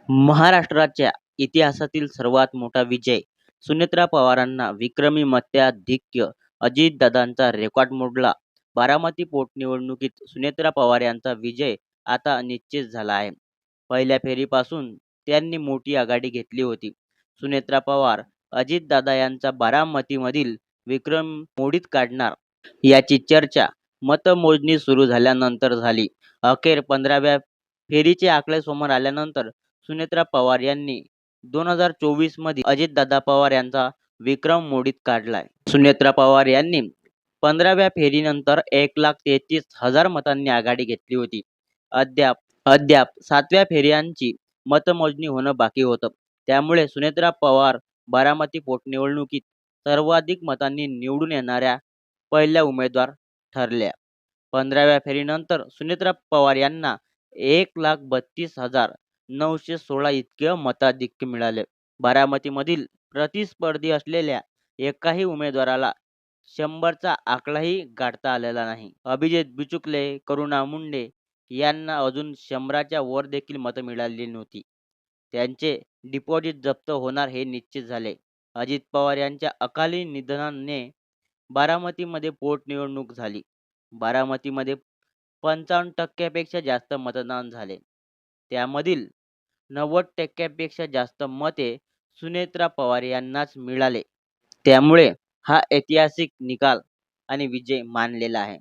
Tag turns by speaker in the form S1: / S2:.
S1: महाराष्ट्राच्या इतिहासातील सर्वात मोठा विजय. सुनेत्रा पवारांना विक्रमी मताधिक्य. अजितदादांचा रेकॉर्ड मोडला. बारामती पोटनिवडणुकीत सुनेत्रा पवार यांचा विजय आता निश्चित झाला आहे. पहिल्या फेरीपासून त्यांनी मोठी आघाडी घेतली होती. सुनेत्रा पवार अजितदादा यांचा बारामतीमधील विक्रम मोडीत काढणार याची चर्चा मतमोजणी सुरू झाल्यानंतर झाली. अखेर 15व्या फेरीचे आकडे समोर आल्यानंतर सुनेत्रा पवार यांनी 2024 मध्ये अजितदादा पवार यांचा विक्रम मोडीत काढलाय. सुनेत्रा पवार यांनी 15व्या फेरीनंतर 1,33,000 मतांनी आघाडी घेतली होती. अद्याप 7व्या फेऱ्यांची मतमोजणी होणं बाकी होतं. त्यामुळे सुनेत्रा पवार बारामती पोटनिवडणुकीत सर्वाधिक मतांनी निवडून येणाऱ्या पहिल्या उमेदवार ठरल्या. 15व्या फेरीनंतर सुनेत्रा पवार यांना 1,32,916 इतके मताधिक्य मिळाले. बारामतीमधील प्रतिस्पर्धी असलेल्या एकाही उमेदवाराला 100चा आकडाही गाठता आलेला नाही. अभिजित बिचुकले, करुणा मुंडे यांना अजून 100च्या वर देखील मतं मिळालेली नव्हती. त्यांचे डिपॉझिट जप्त होणार हे निश्चित झाले. अजित पवार यांच्या अकाली निधनाने बारामतीमध्ये पोटनिवडणूक झाली. बारामतीमध्ये 55% जास्त मतदान झाले. त्यामधील 90% जास्त मते सुनेत्रा पवार यांनाच मिळाले. त्यामुळे हा ऐतिहासिक निकाल आणि विजय मानलेला आहे.